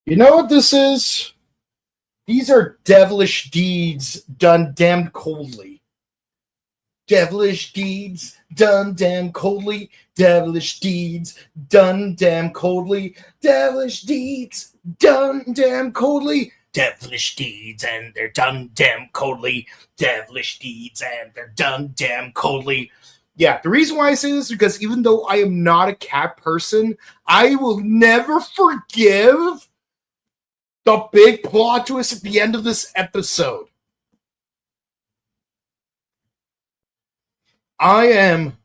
You know what this is? These are devilish deeds done damn coldly. Devilish deeds done damn coldly. Devilish deeds done damn coldly. Devilish deeds done damn coldly. Devilish deeds and they're done damn coldly. Devilish deeds and they're done damn coldly. Yeah, the reason why I say this is because even though I am not a cat person, I will never forgive the big plot twist at the end of this episode. I am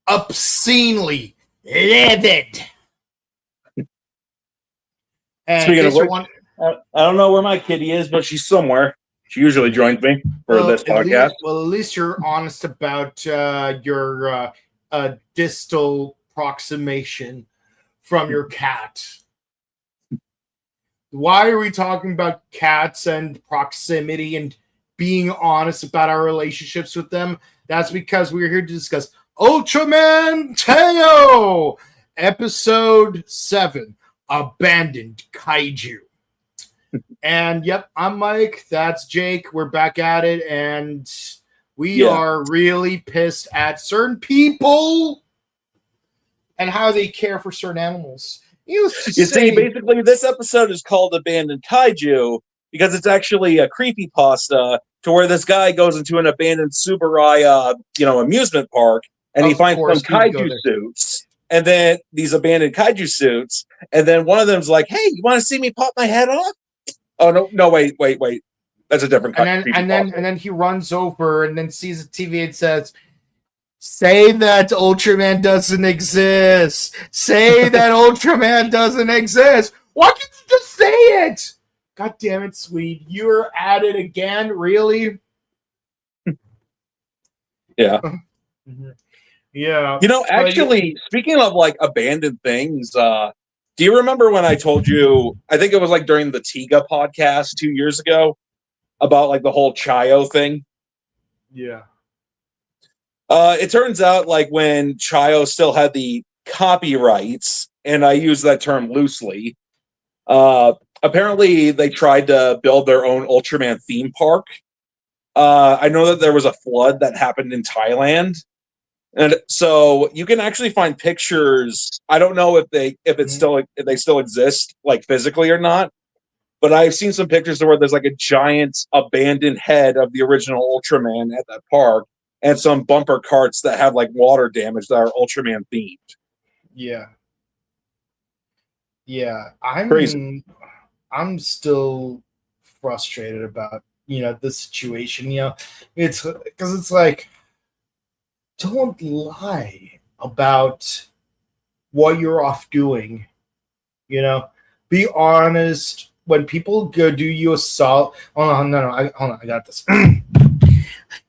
obscenely livid. And speaking of which, I don't know where my kitty is, but she's somewhere. She usually joins me for this podcast. At least you're honest about your distal approximation from your cat. Why are we talking about cats and proximity and being honest about our relationships with them? That's because we're here to discuss Ultraman Teo, Episode 7, Abandoned Kaiju. And yep, I'm Mike. That's Jake. We're back at it, and we are really pissed at certain people and how they care for certain animals. You see, basically, this episode is called Abandoned Kaiju because it's actually a creepypasta to where this guy goes into an abandoned Tsuburaya, amusement park, and he finds some kaiju suits, and then these abandoned kaiju suits, and then one of them's like, "Hey, you want to see me pop my head off?" Oh no, wait, that's a different kind. And then he runs over and then sees the TV and says, "Say that Ultraman doesn't exist. Say that Ultraman doesn't exist. Why can't you just say it? God damn it, Swede. You're at it again, really?" Yeah. Yeah. Actually, speaking of abandoned things, do you remember when I told you, I think it was during the Tiga podcast 2 years ago, about the whole Chayo thing? Yeah. It turns out when Chayo still had the copyrights, and I use that term loosely, apparently they tried to build their own Ultraman theme park. I know that there was a flood that happened in Thailand, and so you can actually find pictures. I don't know if they still exist physically or not, but I've seen some pictures where there's a giant abandoned head of the original Ultraman at that park, and some bumper carts that have water damage that are Ultraman themed. Yeah. Yeah. Crazy. I'm still frustrated about, this situation. It's because it's don't lie about what you're off doing. Be honest. When people go do you a solid. Hold on, I got this.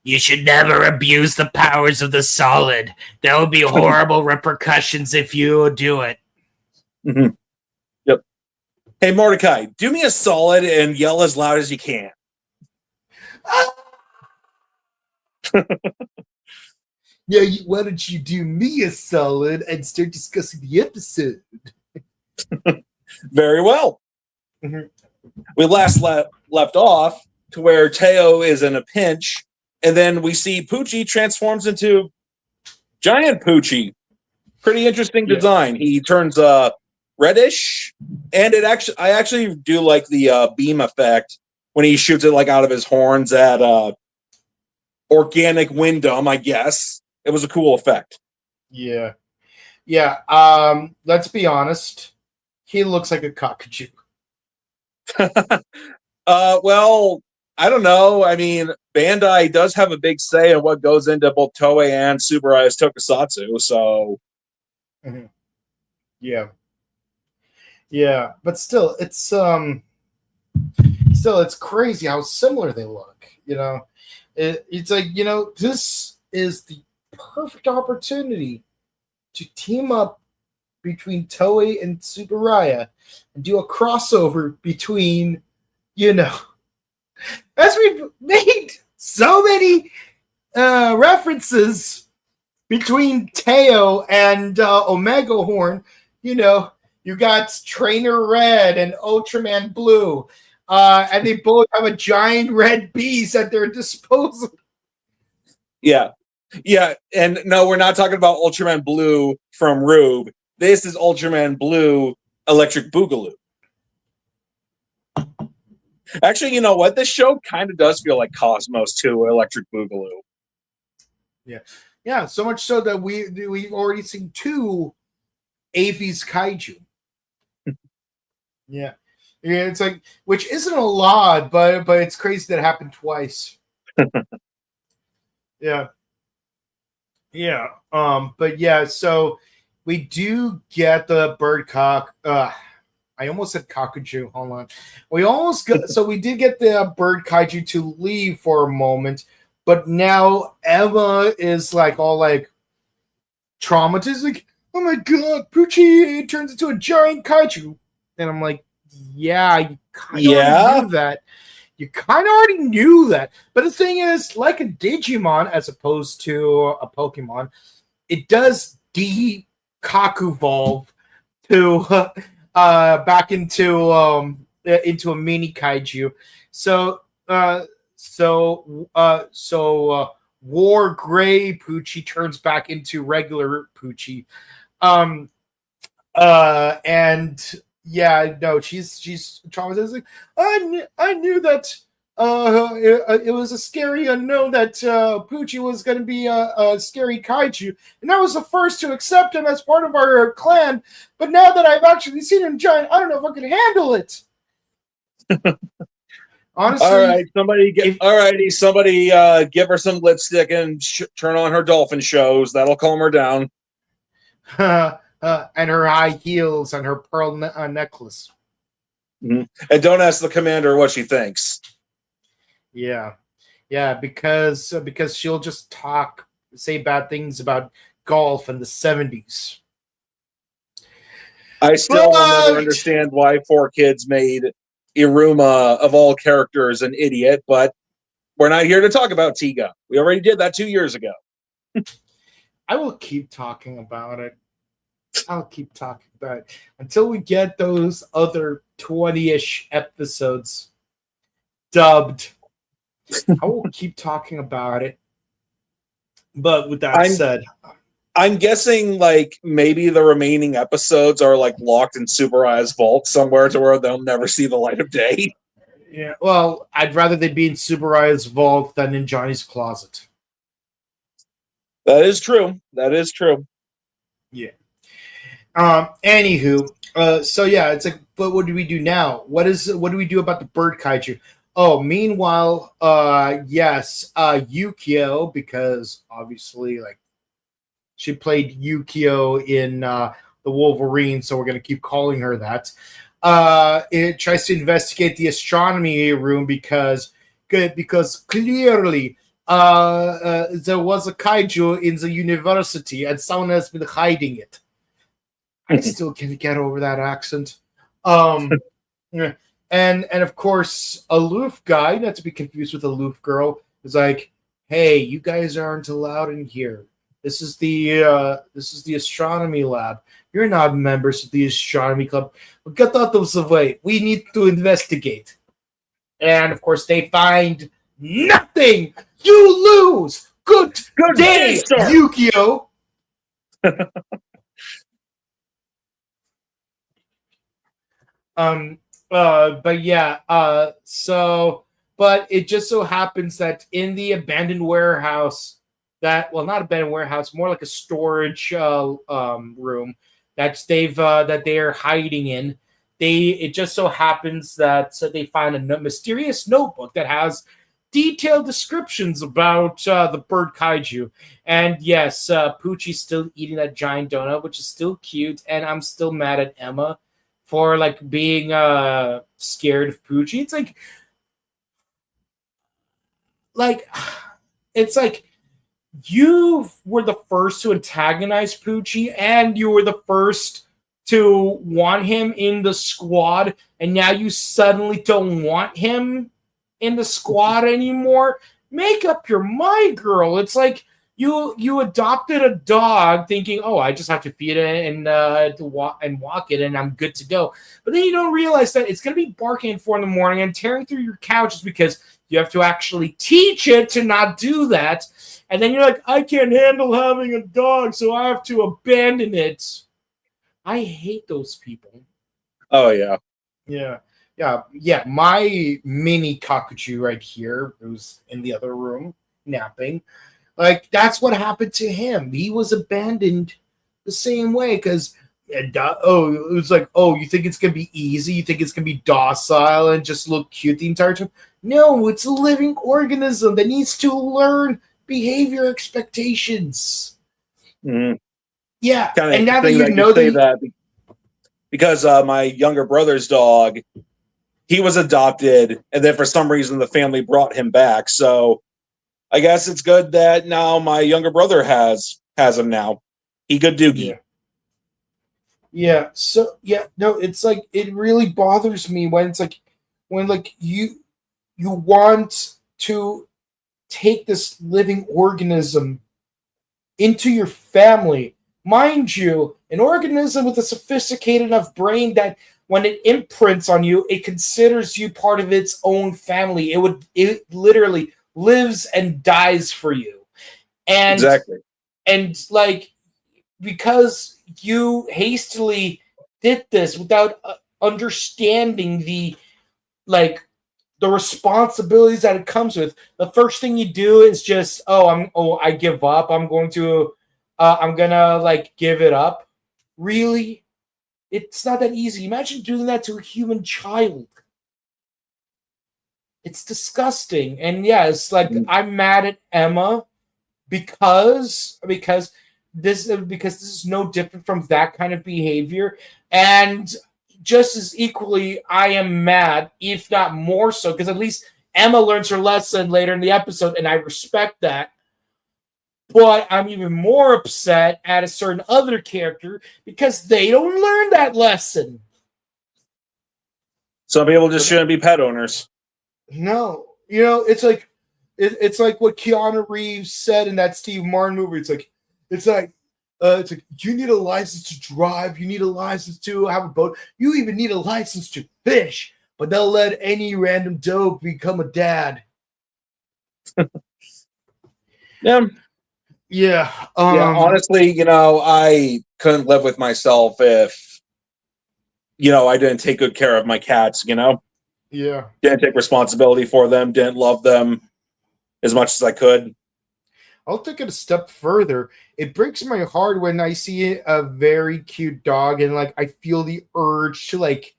You should never abuse the powers of the solid. There will be horrible repercussions if you do it. Mm-hmm. Yep. Hey, Mordecai, do me a solid and yell as loud as you can. Yeah, why don't you do me a solid and start discussing the episode? Very well. Mm-hmm. We last left off to where Teo is in a pinch, and then we see Poochie transforms into Giant Poochie. Pretty interesting design. He turns reddish, and I actually do like the beam effect when he shoots it out of his horns at Organic Windom, I guess. It was a cool effect. Yeah. Let's be honest. He looks like a cockatoo. Well, I don't know. I mean, Bandai does have a big say in what goes into both Toei and Tsuburaya's tokusatsu, so... Mm-hmm. Yeah, but still, it's crazy how similar they look, It's this is the perfect opportunity to team up between Toei and Tsuburaya and do a crossover between, as we've made so many references between Teo and Omega Horn, you got Trainer Red and Ultraman Blue, and they both have a giant red beast at their disposal. Yeah. And no, we're not talking about Ultraman Blue from Rube. This is Ultraman Blue Electric Boogaloo. Actually, you know what? This show kind of does feel like Cosmos 2 Electric Boogaloo. Yeah. So much so that we've already seen 2 Avi's Kaiju. Yeah, it's like, which isn't a lot, but it's crazy that it happened twice. Yeah. But yeah, so we do get the bird cock. I almost said Kakuju. Hold on. We did get the bird kaiju to leave for a moment, but now Emma is like all like traumatized, like, oh my god, Poochie turns into a giant kaiju. And I'm like, yeah, you kind of already knew that. You kind of already knew that. But the thing is, like a Digimon as opposed to a Pokemon, it does de-Kaku-volve to back into a mini kaiju. So War Gray Poochie turns back into regular Poochie. And yeah, no, she's traumatized. Like, I knew that it was a scary unknown that Poochie was going to be a scary kaiju, and I was the first to accept him as part of our clan. But now that I've actually seen him giant, I don't know if I can handle it. Honestly, all right, somebody give her some lipstick and turn on her dolphin shows. That'll calm her down. And her high heels and her pearl necklace. Mm-hmm. And don't ask the commander what she thinks. Yeah, because she'll just say bad things about golf in the 70s. I still will never understand why 4Kids made Iruma, of all characters, an idiot, but we're not here to talk about Tiga. We already did that 2 years ago. I will keep talking about it. I'll keep talking about it until we get those other 20-ish episodes dubbed. I will keep talking about it. But with that said, I'm guessing like maybe the remaining episodes are like locked in Tsuburaya's vault somewhere to where they'll never see the light of day. Yeah, well, I'd rather they be in Tsuburaya's vault than in Johnny's closet. That is true. Yeah. Anywho, so yeah, it's like, but what do we do now? What do we do about the bird kaiju? Oh, meanwhile, yes, Yukio, because obviously, like, she played Yukio in the Wolverine, so we're gonna keep calling her that. It tries to investigate the astronomy room because clearly there was a kaiju in the university and someone has been hiding it. I still can't get over that accent. And of course, Aloof guy, not to be confused with Aloof girl, is like, hey, you guys aren't allowed in here. This is the astronomy lab. You're not members of the astronomy club. But get out of the way. We need to investigate. And of course, they find nothing. You lose. Good day, Yukio. But yeah, but it just so happens that in the abandoned warehouse, not abandoned warehouse, more like a storage room that they are hiding in. It just so happens that they find a mysterious notebook that has detailed descriptions about the bird kaiju. And yes, Poochie's still eating that giant donut, which is still cute, and I'm still mad at Emma for like being scared of Poochie. It's like you were the first to antagonize Poochie, and you were the first to want him in the squad, and now you suddenly don't want him in the squad anymore. Make up your mind, girl. It's like You adopted a dog thinking, oh, I just have to feed it and walk it, and I'm good to go. But then you don't realize that it's going to be barking at 4 a.m. and tearing through your couch just because you have to actually teach it to not do that. And then you're like, I can't handle having a dog, so I have to abandon it. I hate those people. Oh, yeah. Yeah. My mini Kakuju right here, who's in the other room napping, like that's what happened to him. He was abandoned the same way because it was like, oh, you think it's gonna be easy? You think it's gonna be docile and just look cute the entire time? No, it's a living organism that needs to learn behavior expectations. Mm-hmm. Yeah, Kind of and now that interesting you know say that because my younger brother's dog, he was adopted, and then for some reason the family brought him back. So I guess it's good that now my younger brother has him now. He good doogie. Yeah. So no, it's like it really bothers me when it's like when like you want to take this living organism into your family. Mind you, an organism with a sophisticated enough brain that when it imprints on you, it considers you part of its own family. It literally lives and dies for you. And exactly. And like because you hastily did this without understanding the responsibilities that it comes with. The first thing you do is just, I give up. I'm gonna like give it up. Really? It's not that easy. Imagine doing that to a human child. It's disgusting. And yeah, it's like I'm mad at Emma because this is no different from that kind of behavior. And just as equally, I am mad, if not more so, because at least Emma learns her lesson later in the episode, and I respect that. But I'm even more upset at a certain other character because they don't learn that lesson. Some people just shouldn't be pet owners. No, it's like what Keanu Reeves said in that Steve Martin movie. It's like you need a license to drive. You need a license to have a boat. You even need a license to fish. But they'll let any random dope become a dad. Yeah. Yeah. Honestly, I couldn't live with myself if, I didn't take good care of my cats, Yeah. Didn't take responsibility for them, didn't love them as much as I could. I'll take it a step further. It breaks my heart when I see a very cute dog and like I feel the urge to like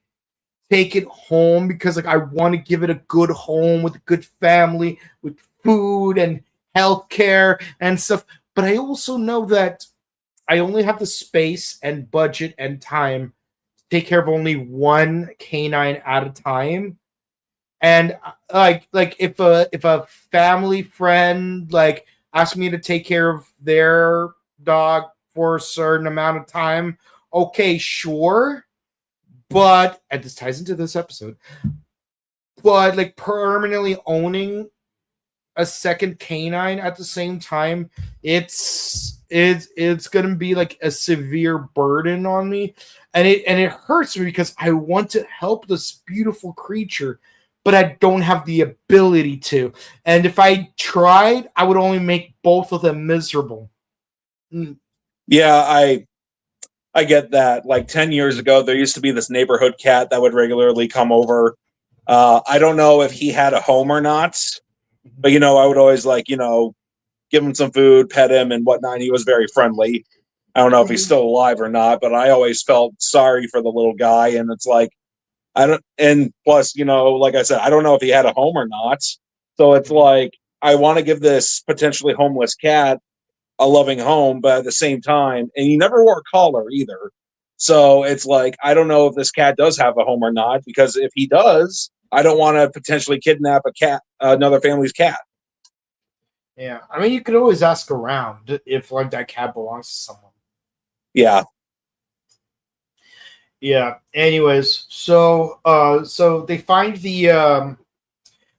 take it home because like I want to give it a good home with a good family, with food and healthcare and stuff. But I also know that I only have the space and budget and time to take care of only one canine at a time. And like if a family friend like asks me to take care of their dog for a certain amount of time, okay, sure. But and this ties into this episode. But like permanently owning a second canine at the same time, it's gonna be like a severe burden on me, and it hurts me because I want to help this beautiful creature, but I don't have the ability to. And if I tried, I would only make both of them miserable. Yeah, I get that. Like 10 years ago, there used to be this neighborhood cat that would regularly come over. I don't know if he had a home or not, but I would always give him some food, pet him, and whatnot. And he was very friendly. I don't know if he's still alive or not, but I always felt sorry for the little guy. And it's like, and plus, like I said, I don't know if he had a home or not. So it's like, I want to give this potentially homeless cat a loving home, but at the same time, and he never wore a collar either. So it's like, I don't know if this cat does have a home or not, because if he does, I don't want to potentially kidnap another family's cat. Yeah, I mean, you could always ask around if like that cat belongs to someone. Yeah. Yeah. Anyways, so they find the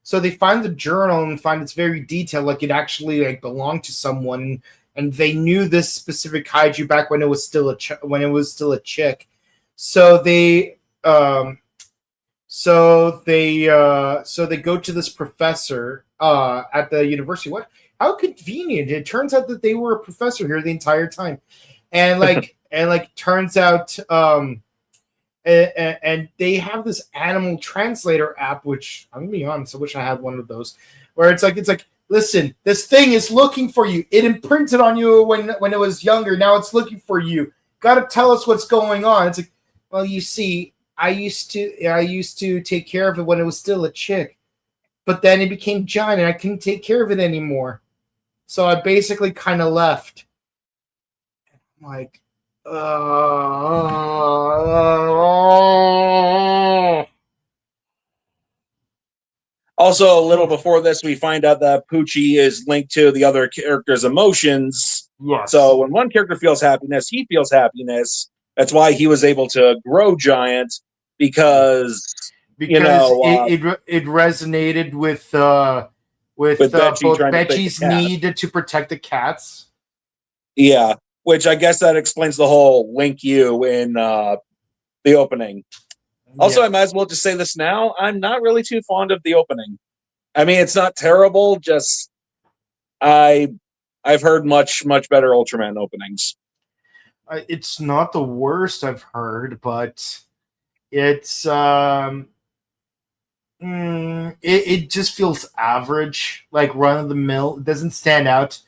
So they find the journal and find it's very detailed, like it actually like belonged to someone, and they knew this specific kaiju back when it was still a chick. So they they go to this professor at the university. What? How convenient! It turns out that they were a professor here the entire time, and turns out and they have this animal translator app, which I'm gonna be honest, I wish I had one of those, where it's like listen, this thing is looking for you. It imprinted on you when it was younger. Now it's looking for you. Got to tell us what's going on. It's like, well, you see, I used to take care of it when it was still a chick, but then it became giant and I couldn't take care of it anymore. So I basically kind of left. I'm like, Also, a little before this, we find out that Poochie is linked to the other character's emotions. yes. So when one character feels happiness, he feels happiness. That's why he was able to grow giant, because it resonated with Betsy both trying to Betsy's protect the cat. need to protect the cats. Yeah, which I guess that explains the whole link you in the opening. Also, I might as well just say this now. I'm not really too fond of the opening. I mean, it's not terrible. Just I've heard much better Ultraman openings. It's not the worst I've heard, but it's it just feels average, like run of the mill. It doesn't stand out.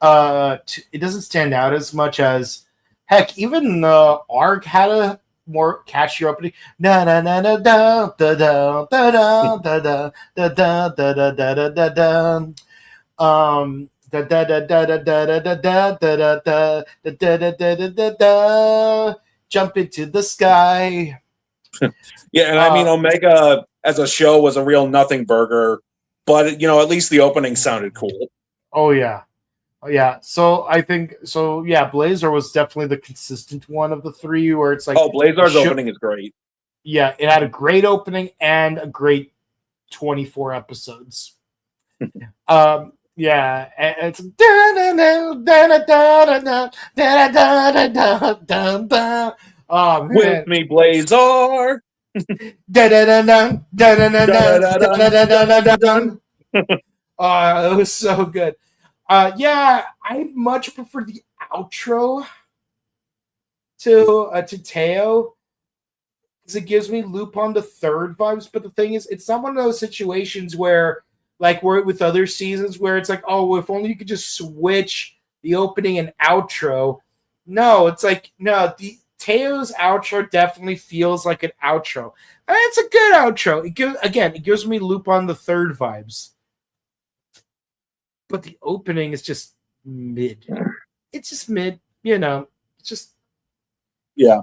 It doesn't stand out as much as heck. Even Arc had a more catchy opening. Da da da da da da da da da da da da da da da da. Da da da da da da da da da da da da da da da da. Jump into the sky. Yeah, and I mean, Omega as a show was a real nothing burger, but at least the opening sounded cool. Oh yeah. So I think so. Yeah, Blazer was definitely the consistent one of the three, where it's like, Blazer's opening is great. Yeah, it had a great opening and a great 24 episodes. Yeah, and it's With me, Blazer. It was so good. Yeah, I much prefer the outro to Teo, because it gives me Lupin the Third vibes. But the thing is, it's not one of those situations where, like, we're with other seasons where it's like, oh, if only you could just switch the opening and outro. No, it's like, no, the Teo's outro definitely feels like an outro. And it's a good outro. It gives me Lupin the Third vibes. But the opening is just mid. It's just mid, It's just, yeah.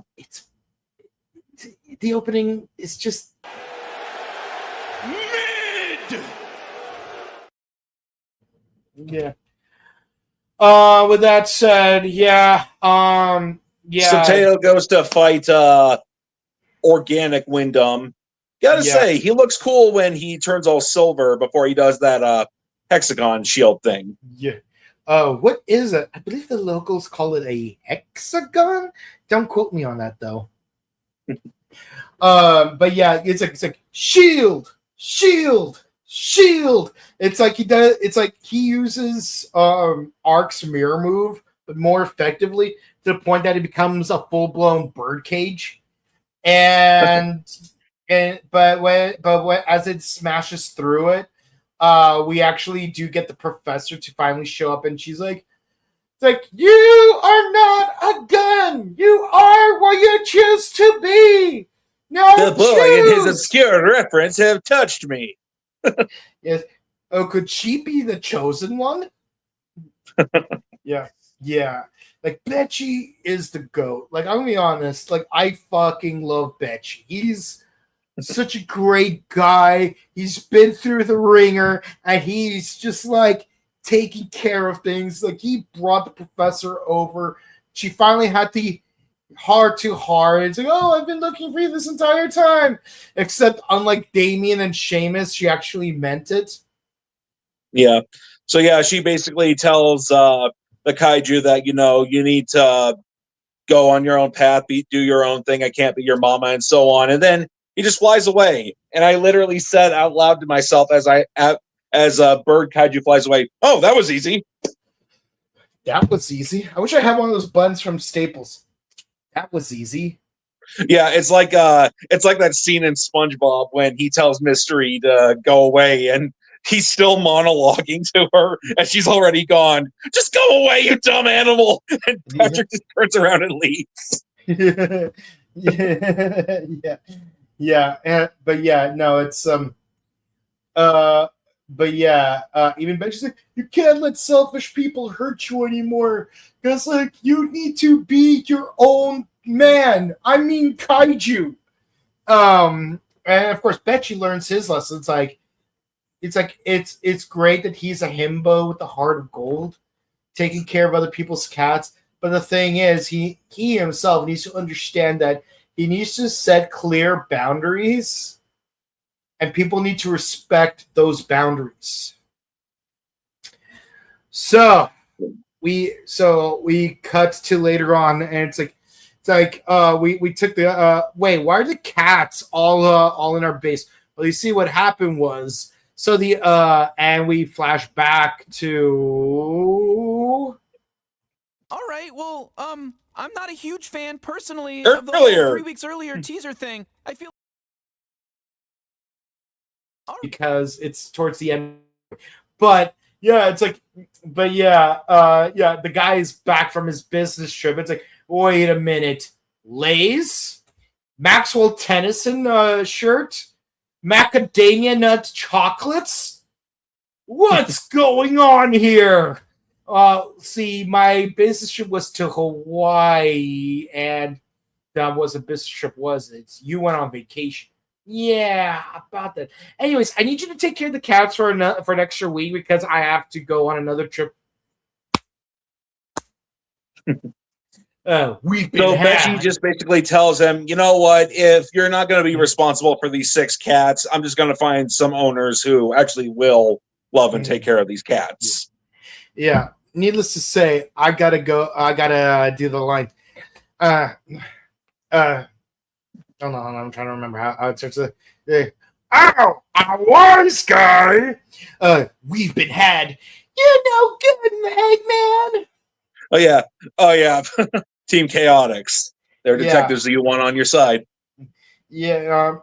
The opening is just mid. Yeah. With that said, yeah. So Teo goes to fight Organic Wyndham. Gotta say, he looks cool when he turns all silver before he does that hexagon shield thing. Yeah. What is it? I believe the locals call it a hexagon. Don't quote me on that though. But yeah, it's like shield. It's like he uses Arc's mirror move, but more effectively, to the point that it becomes a full-blown birdcage. And but as it smashes through it, we actually do get the professor to finally show up, and she's like, it's like, you are not a gun. You are what you choose to be. No, the boy and his obscure reference have touched me. Yes. Oh, could she be the chosen one? Yeah. Like, Betsy is the GOAT. Like, I'm gonna be honest. Like, I fucking love Betsy. He's such a great guy. He's been through the ringer, and he's just like taking care of things. Like, he brought the professor over. She finally had to heart to heart. It's like, oh, I've been looking for you this entire time. Except unlike Damien and Seamus, she actually meant it. Yeah. So yeah, she basically tells the kaiju that you need to go on your own path, do your own thing. I can't be your mama, and so on. And then he just flies away. And I literally said out loud to myself as a bird kaiju flies away, "Oh, that was easy." That was easy. I wish I had one of those buttons from Staples. That was easy. Yeah, it's like that scene in SpongeBob when he tells Mystery to go away and he's still monologuing to her and she's already gone. Just go away, you dumb animal! And Patrick just turns around and leaves. Yeah. But yeah, no, it's but yeah, even Betty's like, you can't let selfish people hurt you anymore because like you need to be your own man. I mean kaiju. And of course Betchy learns his lesson. It's great that he's a himbo with the heart of gold, taking care of other people's cats. But the thing is, he himself needs to understand that he needs to set clear boundaries, and people need to respect those boundaries. So we cut to later on, and it's like we took the wait, why are the cats all in our base? Well, you see what happened was, so and we flash back to. All right, well, I'm not a huge fan personally of the whole 3 weeks earlier teaser thing. I feel because it's towards the end, but yeah, it's like, but yeah, the guy's back from his business trip. It's like, wait a minute, Lay's, Maxwell Tennyson shirt, macadamia nut chocolates. What's going on here? See, my business trip was to Hawaii, and that was a business trip, was it? You went on vacation. Yeah, about that. Anyways, I need you to take care of the cats for an extra week because I have to go on another trip. We've been So Betchy just basically tells him, you know what, if you're not going to be responsible for these 6 cats, I'm just going to find some owners who actually will love and take care of these cats. Yeah. Needless to say, I gotta go. I gotta do the line. Hold on, I'm trying to remember how it starts. Ow! A wise guy! We've been had. You're no good, Eggman! Oh, yeah. Team Chaotix. They're detectives that you want on your side. Yeah.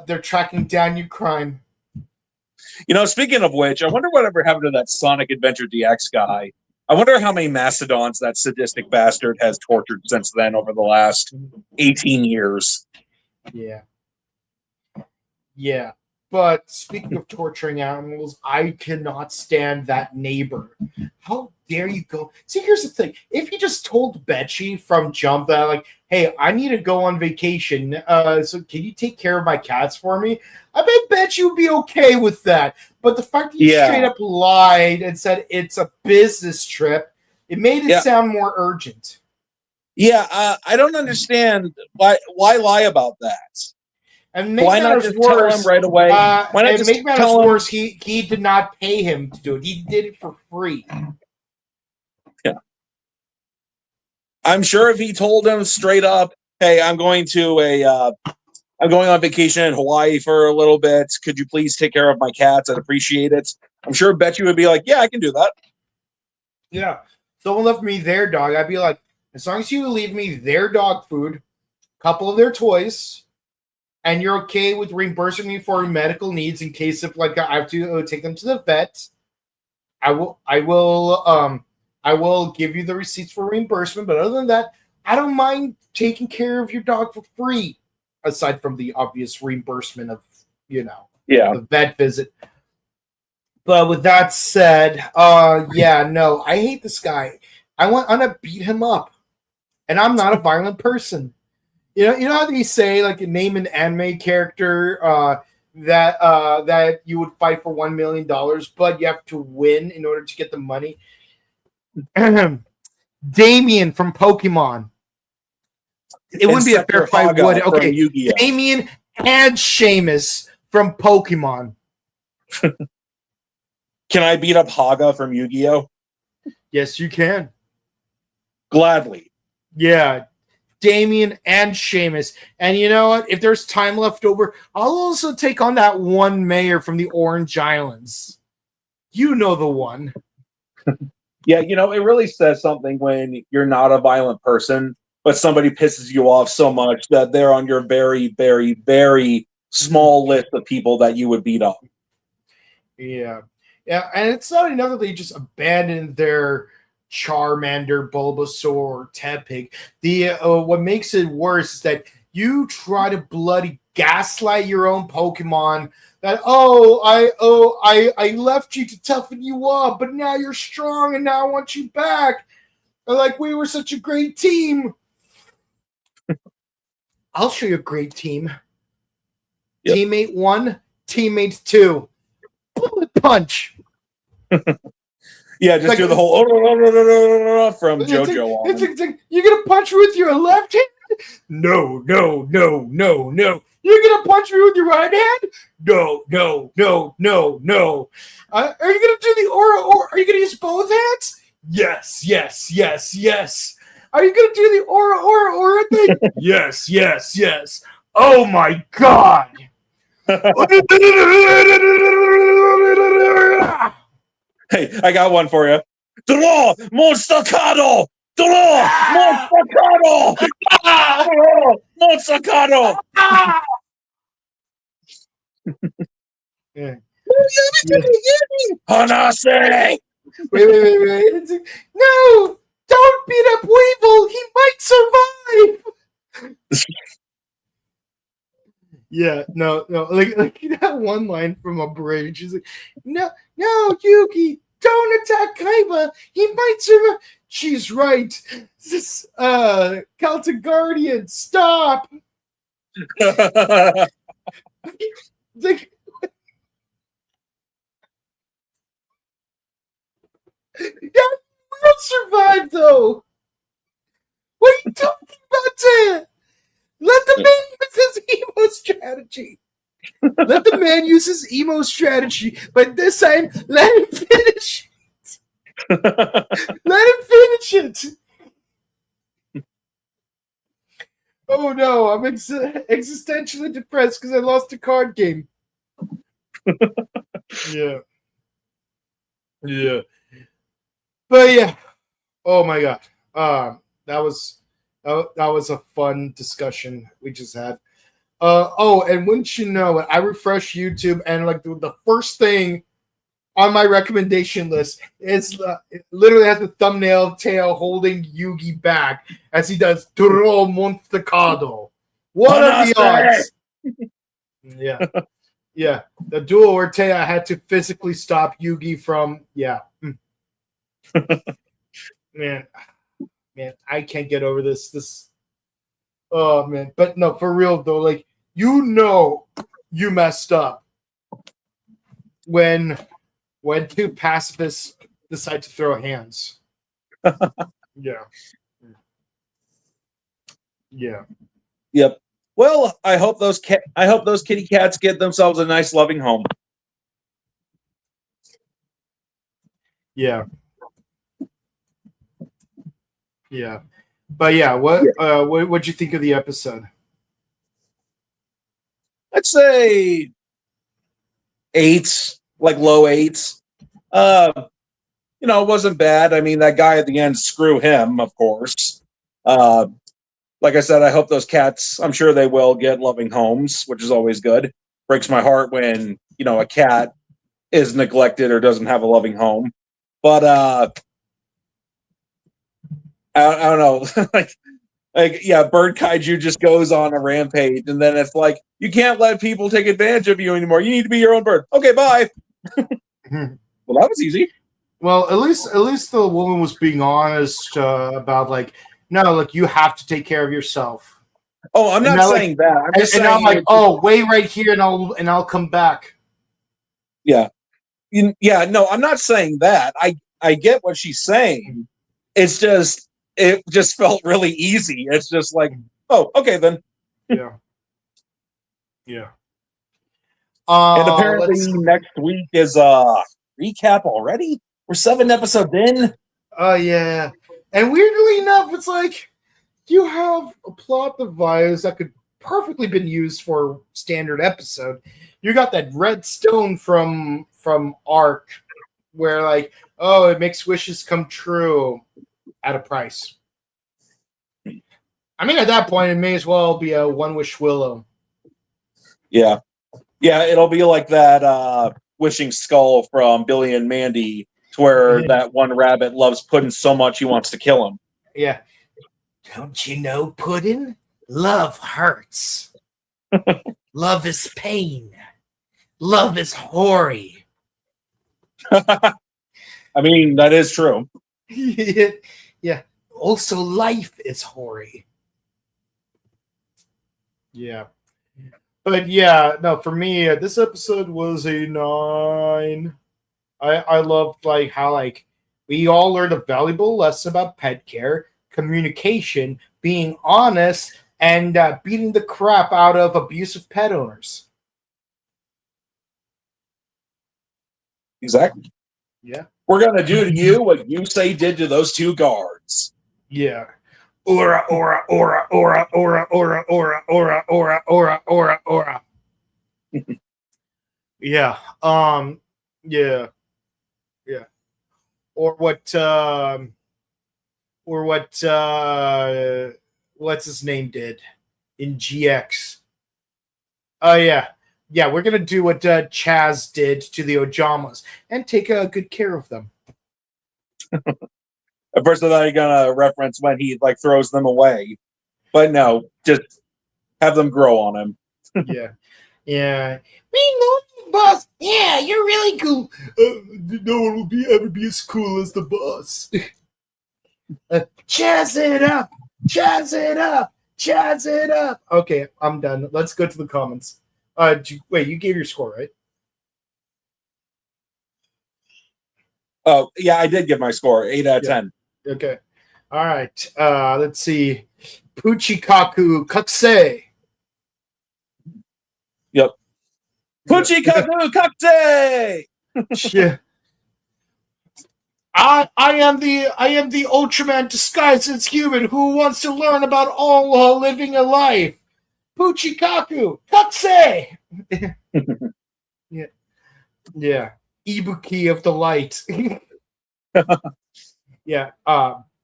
They're tracking down your crime. Speaking of which, I wonder whatever happened to that Sonic Adventure DX guy. I wonder how many mastodons that sadistic bastard has tortured since then over the last 18 years. Yeah. But speaking of torturing animals, I cannot stand that neighbor. How dare you go? See, here's the thing. If you just told Betchy from jump that, like, hey, I need to go on vacation, so can you take care of my cats for me? I bet Betchy would be okay with that. But the fact that you straight up lied and said it's a business trip, it made it sound more urgent. Yeah, I don't understand why lie about that. And make matters worse, tell him right away? Why not just make matters worse? He did not pay him to do it. He did it for free. Yeah, I'm sure if he told him straight up, "Hey, I'm going on vacation in Hawaii for a little bit. Could you please take care of my cats? I'd appreciate it." I'm sure Betchy would be like, "Yeah, I can do that." Yeah, someone left me their dog. I'd be like, as long as you leave me their dog food, a couple of their toys, and you're okay with reimbursing me for medical needs in case if like I have to take them to the vet, I will give you the receipts for reimbursement. But other than that, I don't mind taking care of your dog for free, aside from the obvious reimbursement of the vet visit. But with that said, no, I hate this guy. I'm gonna beat him up, and I'm not a violent person. You know how they say, like, name an anime character that you would fight for $1 million, but you have to win in order to get the money. Damien from Pokemon. It wouldn't be a fair fight, would it? Okay, Damien and Seamus from Pokemon. Can I beat up Haga from Yu-Gi-Oh? Yes, you can. Gladly. Yeah, Damien and Seamus. And you know what? If there's time left over, I'll also take on that one mayor from the Orange Islands. You know the one. Yeah, you know, it really says something when you're not a violent person, but somebody pisses you off so much that they're on your very, very, very small list of people that you would beat up. Yeah. Yeah, and it's not enough that they just abandoned their Charmander, Bulbasaur, Tepig. What makes it worse is that you try to bloody gaslight your own Pokemon that I left you to toughen you up, but now you're strong and now I want you back. Like we were such a great team. I'll show you a great team. Yep. Teammate 1, teammate 2. Bullet punch. Yeah, just like, do the whole from JoJo on. You're gonna punch me with your left hand? No. You're gonna punch me with your right hand? No. Are you gonna do the aura, or are you gonna use both hands? Yes. Are you gonna do the aura thing? Yes. Oh my god. Hey, I got one for you. Draw Monstacado! Monstacado! Hanase! Wait. No! Don't beat up Weevil! He might survive! Yeah, no, like that one line from a bridge. She's like, no, Yuki, don't attack Kaiba. He might survive. She's right. This, Celtic Guardian, stop. Like, yeah, we'll survive though. What are you talking about, Ted? Let the man use his emo strategy. Let the man use his emo strategy, but this time, let him finish it. Oh no, I'm existentially depressed because I lost a card game. Yeah. But yeah. Oh my god. That was a fun discussion we just had. And wouldn't you know it, I refresh YouTube and like the first thing on my recommendation list is it literally has the thumbnail of Teo holding Yugi back as he does Turo Montecado. What are the odds? Yeah. The duel where Teo had to physically stop Yugi from Man, I can't get over this. Oh man, but no, for real though, like you messed up when two pacifists decide to throw hands. Yeah. Yep. Well, I hope those kitty cats get themselves a nice loving home. Yeah. But yeah, what'd you think of the episode? I'd say 8, like low 8s. It wasn't bad. I mean, that guy at the end, screw him, of course. Like I said, I hope those cats, I'm sure they will get loving homes, which is always good. Breaks my heart when, a cat is neglected or doesn't have a loving home. But I don't know. Bird Kaiju just goes on a rampage, and then it's like, you can't let people take advantage of you anymore. You need to be your own bird. Okay, bye. Well, that was easy. Well, at least the woman was being honest about you have to take care of yourself. Oh, I'm not saying that. I'm just saying. And I'm like, wait right here, and I'll come back. Yeah. No, I'm not saying that. I get what she's saying. It's just it just felt really easy. It's just like, oh, okay then. Yeah. Yeah. And apparently next week is recap already. We're 7 episodes in. Oh yeah. And weirdly enough, it's like you have a plot device that could perfectly been used for a standard episode. You got that red stone from Arc where like, oh, it makes wishes come true at a price. I mean, at that point, it may as well be a One Wish Willow. Yeah. Yeah, it'll be like that wishing skull from Billy and Mandy, to where that one rabbit loves Puddin' so much he wants to kill him. Yeah. Don't you know, Puddin'? Love hurts. Love is pain. Love is hoary. I mean, that is true. Yeah. Also, life is hoary. Yeah. But yeah, no, for me, this episode was a 9. I loved like how like we all learned a valuable lesson about pet care, communication, being honest, and beating the crap out of abusive pet owners. Exactly. Yeah. We're gonna do to you what you say did to those 2 guards. Yeah. Aura, aura, aura, aura, aura, aura, aura, aura, aura, aura, aura, aura. Yeah. Yeah. Yeah. Or what what's his name did in GX. Oh yeah. Yeah, we're gonna do what Chaz did to the Ojamas and take good care of them. At first I thought you're gonna reference when he like throws them away. But no, just have them grow on him. Yeah. Yeah. We know you, boss. Yeah, you're really cool. No one will ever be as cool as the boss. Chaz it up. Chaz it up. Chaz it up. Okay, I'm done. Let's go to the comments. Wait, you gave your score, right? Oh, yeah, I did give my score. 8 out of 10. Okay. All right. Let's see. Puchikaku Kakse. Yep. Puchikaku Kakse! Yeah. I am the Ultraman disguised as human who wants to learn about all living a life. Puchikaku Kakse. Yeah. Yeah. Ibuki of the light. Yeah.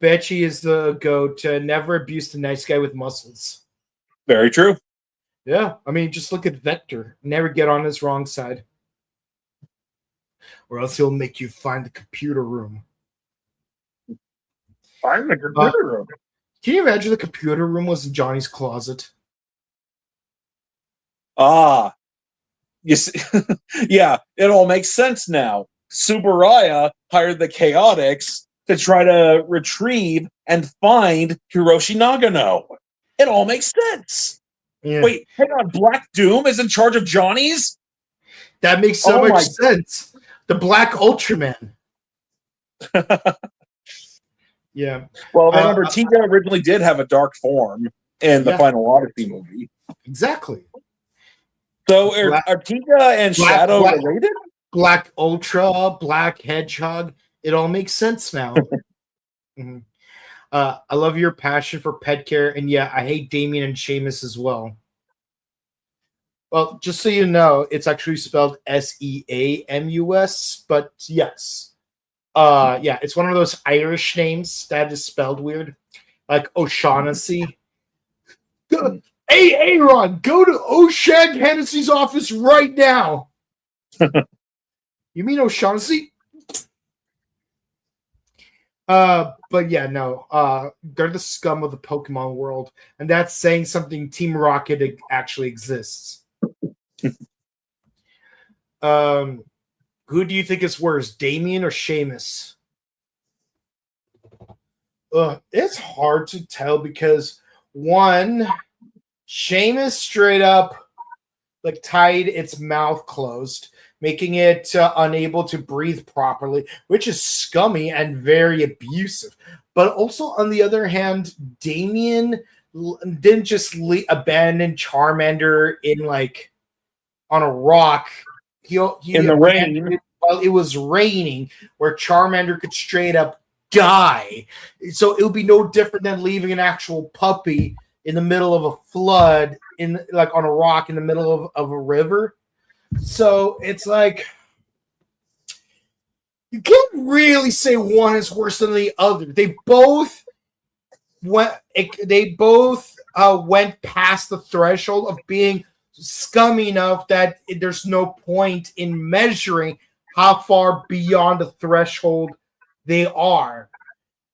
Betchy is the goat. Never abuse the nice guy with muscles. Very true. Yeah. I mean, just look at Vector. Never get on his wrong side. Or else he'll make you find the computer room. Find the computer room? Can you imagine the computer room was in Johnny's closet? You see, yeah, it all makes sense now. Tsuburaya hired the Chaotix to try to retrieve and find Hiroshi Nagano. It all makes sense. Yeah. Wait, hang on, Black Doom is in charge of Johnny's? That makes so much sense. The Black Ultraman. Yeah. Well, remember, Tiga originally did have a dark form in the Final Odyssey movie. Exactly. So are Tiga and Shadow related? Black Ultra, Black Hedgehog. It all makes sense now. Mm-hmm. I love your passion for pet care, and yeah, I hate Damien and Seamus as well. Well, just so you know, it's actually spelled Seamus, but yes. Yeah, it's one of those Irish names that is spelled weird. Like O'Shaughnessy. Hey, Aaron, go to O'Shag Hennessy's office right now. You mean O'Shaughnessy? But yeah, no. They're the scum of the Pokemon world, and that's saying something. Team Rocket actually exists. Who do you think is worse, Damien or Seamus? It's hard to tell because one, Seamus straight up like tied its mouth closed. making it unable to breathe properly, which is scummy and very abusive. But also, on the other hand, Damien didn't just abandon Charmander in like on a rock. He in the rain while it was raining, where Charmander could straight up die. So it would be no different than leaving an actual puppy in the middle of a flood, in like on a rock in the middle of a river. So it's like you can't really say one is worse than the other. They both went past the threshold of being scummy enough that there's no point in measuring how far beyond the threshold they are.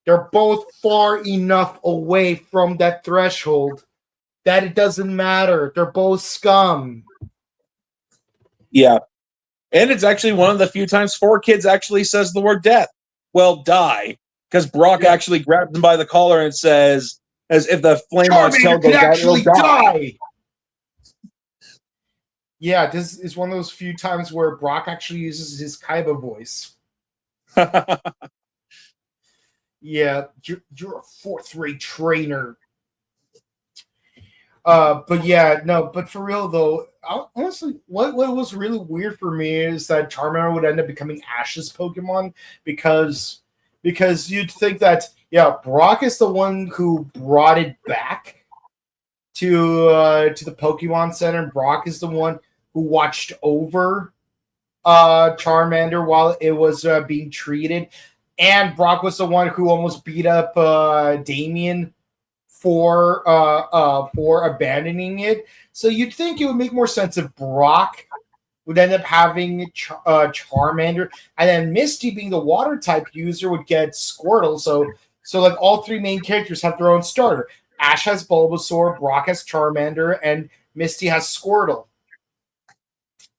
They're both far enough away from that threshold that it doesn't matter. They're both scum. Yeah. And it's actually one of the few times 4Kids actually says the word death. Well, die. Because Brock actually grabs him by the collar and says, as if the flame arch tail goes out, he'll die. Yeah, this is one of those few times where Brock actually uses his Kaiba voice. Yeah, you're a fourth-rate trainer. But for real though, honestly, what was really weird for me is that Charmander would end up becoming Ash's Pokemon because you'd think that Brock is the one who brought it back to the Pokemon Center, and Brock is the one who watched over Charmander while it was being treated, and Brock was the one who almost beat up Damien for abandoning it. So you'd think it would make more sense if Brock would end up having Charmander, and then Misty, being the water type user, would get Squirtle. So like all three main characters have their own starter. Ash has Bulbasaur, Brock has Charmander, and Misty has Squirtle.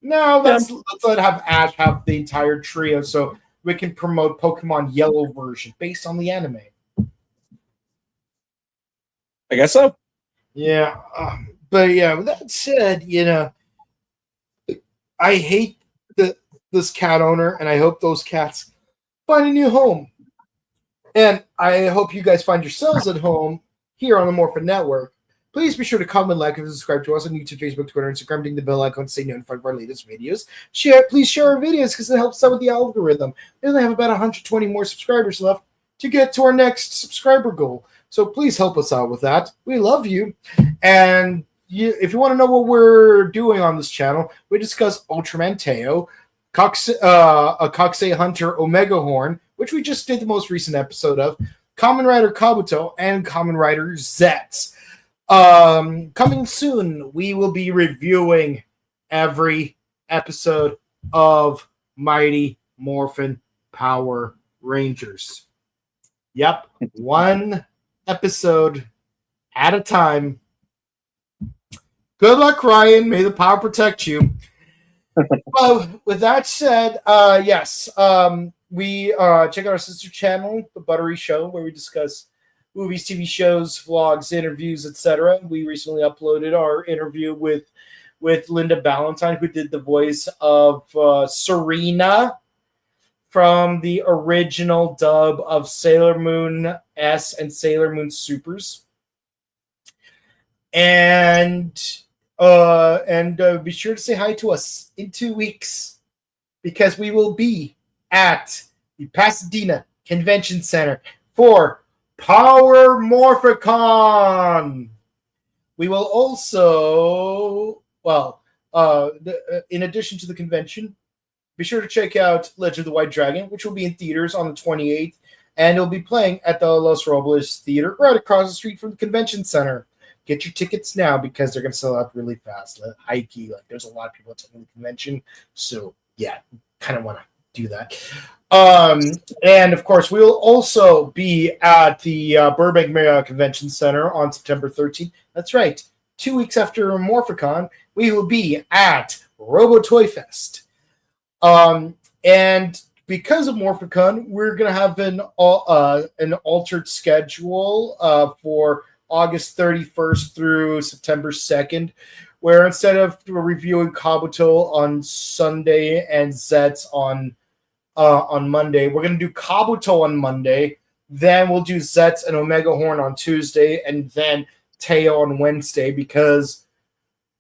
No, let's have Ash have the entire trio so we can promote Pokemon Yellow version based on the anime. I guess so. Yeah, but with that said, I hate this cat owner, and I hope those cats find a new home. And I hope you guys find yourselves at home here on the Morphin Network. Please be sure to comment, like, and subscribe to us on YouTube, Facebook, Twitter, Instagram. Ding the bell icon to stay notified of our latest videos. Please share our videos because it helps out with the algorithm. We only have about 120 more subscribers left to get to our next subscriber goal. So please help us out with that. We love you. And if you want to know what we're doing on this channel, we discuss Ultraman Teo, Kokusei Hunter Omega Horn, which we just did the most recent episode of, Kamen Rider Kabuto, and Kamen Rider Zets. Coming soon, we will be reviewing every episode of Mighty Morphin Power Rangers. Yep, one episode at a time. Good luck, Ryan. May the power protect you. Well, with that said, yes, we check out our sister channel, The Buttery Show, where we discuss movies, TV shows, vlogs, interviews, etc. We recently uploaded our interview with Linda Ballantyne, who did the voice of Serena from the original dub of Sailor Moon S and Sailor Moon Supers. And be sure to say hi to us in 2 weeks, because we will be at the Pasadena Convention Center for Power Morphicon. We will also, in addition to the convention, be sure to check out Legend of the White Dragon, which will be in theaters on the 28th, and it'll be playing at the Los Robles Theater right across the street from the convention center. Get your tickets now because they're going to sell out really fast. Hikey, there's a lot of people attending the convention, so yeah, kind of want to do that. And of course, we will also be at the Burbank Convention Center on September 13th. That's right, 2 weeks after Morphicon, we will be at Robo Toy Fest. And because of Morphicon, we're going to have an altered schedule for August 31st through September 2nd, where instead of reviewing Kabuto on Sunday and Zets on Monday, we're gonna do Kabuto on Monday. Then we'll do Zets and Omega Horn on Tuesday, and then Teo on Wednesday, because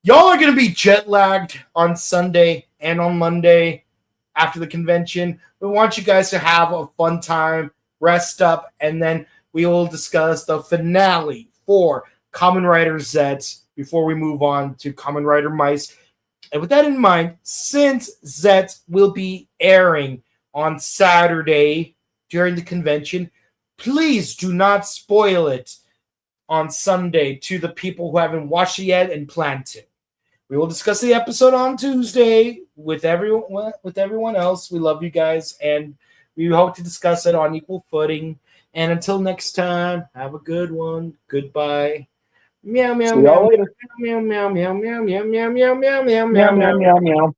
y'all are gonna be jet lagged on Sunday and on Monday after the convention. We want you guys to have a fun time, rest up, and then we will discuss the finale for Kamen Rider Zets before we move on to Kamen Rider Mice. And with that in mind, since Zets will be airing on Saturday during the convention, please do not spoil it on Sunday to the people who haven't watched it yet and plan to. We will discuss the episode on Tuesday with everyone else. We love you guys, and we hope to discuss it on equal footing. And until next time, have a good one. Goodbye. Meow meow meow meow meow meow meow meow meow meow meow meow meow meow meow meow.